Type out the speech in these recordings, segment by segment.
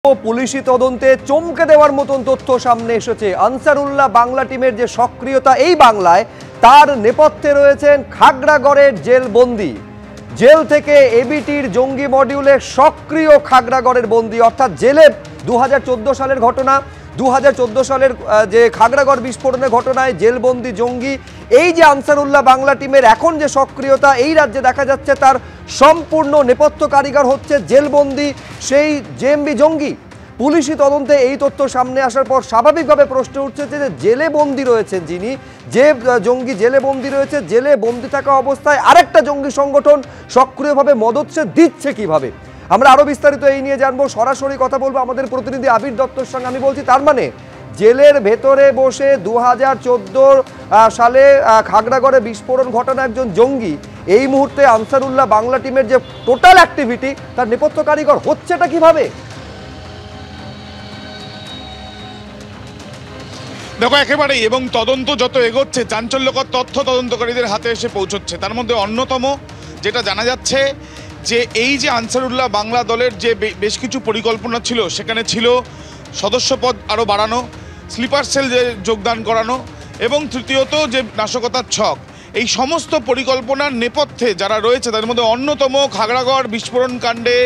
পুলিশি তদন্তে চমকে দেওয়ার মতন তথ্য সামনে এসেছে। আনসারুল্লাহ বাংলা টিমের যে সক্রিয়তা এই বাংলায়, তার নেপথ্যে রয়েছেন খাগড়াগড়ের জেলবন্দি। জেল থেকে এবিটির জঙ্গি মডিউলে সক্রিয় খাগড়াগড়ের বন্দি, অর্থাৎ জেলে 2014 সালের ঘটনা, 2014 সালের যে খাগড়াগড় বিস্ফোরণের ঘটনায় জেলবন্দি জঙ্গি। এই যে আনসারুল্লাহ বাংলা টিমের এখন যে সক্রিয়তা এই রাজ্যে দেখা যাচ্ছে, তার সম্পূর্ণ নেপথ্য কারিগর হচ্ছে জেলবন্দি সেই জেএমবি জঙ্গি। পুলিশি তদন্তে এই তথ্য সামনে আসার পর স্বাভাবিকভাবে প্রশ্ন উঠছে যে জেলে বন্দি রয়েছেন যিনি, যে জঙ্গি জেলে বন্দি রয়েছে, জেলে বন্দি থাকা অবস্থায় আরেকটা জঙ্গি সংগঠন সক্রিয়ভাবে মদত দিচ্ছে কিভাবে। আমরা আরো বিস্তারিত এই নিয়ে জানবো, সরাসরি কথা বলবো আমাদের প্রতিনিধি আবির দত্তর সঙ্গে। আমি বলছি, তার মানে জেলের ভেতরে বসে 2014 সালে খাগড়াগড়ে বিস্ফোরণ ঘটানো একজন জঙ্গি এই মুহূর্তে আনসারুল্লাহ বাংলা টিমের যে টোটাল অ্যাক্টিভিটি, তার নেপথ্য কারিগর হচ্ছেটা কিভাবে? দেখো, একেবারেই, এবং তদন্ত যত এগোচ্ছে চাঞ্চল্যকর তথ্য তদন্তকারীদের হাতে এসে পৌঁছচ্ছে। তার মধ্যে অন্যতম যেটা জানা যাচ্ছে যে এই যে আনসারুল্লাহ বাংলা দলের যে বেশ কিছু পরিকল্পনা ছিল, সেখানে ছিল সদস্যপদ আরও বাড়ানো, স্লিপার সেল যে যোগদান করানো, এবং তৃতীয়ত যে নাশকতার ছক। এই সমস্ত পরিকল্পনার নেপথ্যে যারা রয়েছে তাদের মধ্যে অন্যতম খাগড়াগড় বিস্ফোরণ কাণ্ডে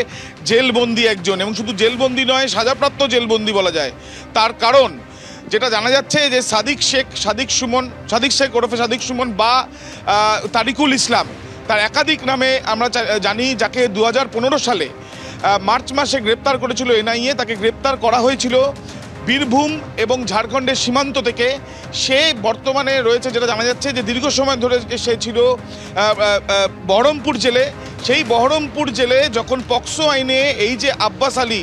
জেলবন্দি একজন, এবং শুধু জেলবন্দি নয়, সাজাপ্রাপ্ত জেলবন্দি বলা যায়। তার কারণ যেটা জানা যাচ্ছে যে সাদিক শেখ ওরফে সাদিক সুমন বা তারিকুল ইসলাম, তার একাধিক নামে আমরা জানি, যাকে 2015 সালে মার্চ মাসে গ্রেপ্তার করেছিল এনআইএ। তাকে গ্রেপ্তার করা হয়েছিল বীরভূম এবং ঝাড়খণ্ডের সীমান্ত থেকে। সে বর্তমানে রয়েছে, যেটা জানা যাচ্ছে যে দীর্ঘ সময় ধরে সে ছিল বহরমপুর জেলে। সেই বহরমপুর জেলে যখন পক্সো আইনে এই যে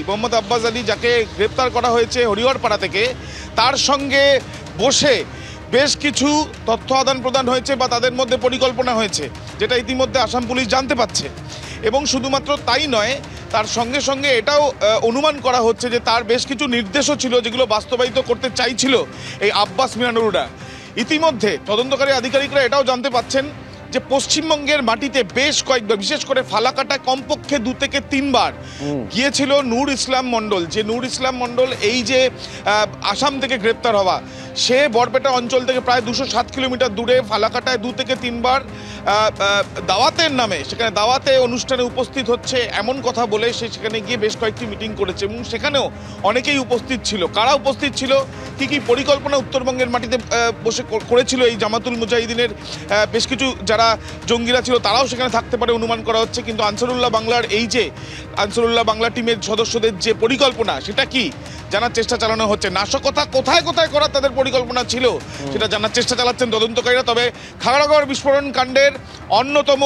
মোহাম্মদ আব্বাস আলী, যাকে গ্রেপ্তার করা হয়েছে হরিহরপাড়া থেকে, তার সঙ্গে বসে বেশ কিছু তথ্য আদান প্রদান হয়েছে বা তাদের মধ্যে পরিকল্পনা হয়েছে, যেটা ইতিমধ্যে আসাম পুলিশ জানতে পারছে। এবং শুধুমাত্র তাই নয়, তার সঙ্গে সঙ্গে এটাও অনুমান করা হচ্ছে যে তার বেশ কিছু নির্দেশও ছিল যেগুলো বাস্তবায়িত করতে চাইছিল এই আব্বাস মিয়ানুররা। ইতিমধ্যে তদন্তকারী আধিকারিকরা এটাও জানতে পাচ্ছেন যে পশ্চিমবঙ্গের মাটিতে বেশ কয়েকবার, বিশেষ করে ফালাকাটায় কমপক্ষে 2 থেকে 3 বার গিয়েছিল নূর ইসলাম মণ্ডল। যে নূর ইসলাম মণ্ডল এই যে আসাম থেকে গ্রেপ্তার হওয়া, সে বরপেটা অঞ্চল থেকে প্রায় 207 কিলোমিটার দূরে ফালাকাটায় 2 থেকে 3 বার দাওয়াতের নামে, সেখানে দাওয়াতে অনুষ্ঠানে উপস্থিত হচ্ছে এমন কথা বলে সে সেখানে গিয়ে বেশ কয়েকটি মিটিং করেছে, এবং সেখানেও অনেকেই উপস্থিত ছিল। কারা উপস্থিত ছিল, কী কী পরিকল্পনা উত্তরবঙ্গের মাটিতে বসে করেছিল এই জামাতুল মুজাহিদিনের বেশ কিছু যারা জঙ্গিরা ছিল, তারাও সেখানে থাকতে পারে অনুমান করা হচ্ছে। কিন্তু আনসারুল্লাহ বাংলা টিমের সদস্যদের যে পরিকল্পনা, সেটা কি জানার চেষ্টা চালানো হচ্ছে। নাশকতা কোথায় কোথায় করার তাদের পরিকল্পনা ছিল সেটা জানার চেষ্টা চালাচ্ছেন তদন্তকারীরা। তবে খাগড়াগড় বিস্ফোরণ কাণ্ডের অন্যতম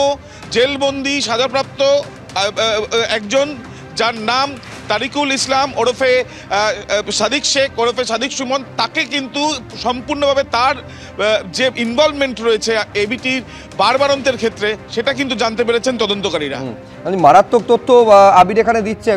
জেলবন্দি সাজাপ্রাপ্ত একজন, যার নাম তারিকুল ইসলাম ওরফে সাদিক শেখ ওরফে সাদিক সুমন, তাকে কিন্তু সম্পূর্ণভাবে তার যে ইনভলভমেন্ট রয়েছে এবিটির বারবারন্তের ক্ষেত্রে, সেটা কিন্তু জানতে পেরেছেন তদন্তকারীরা। মারাত্মক তথ্য আবির এখানে দিচ্ছে।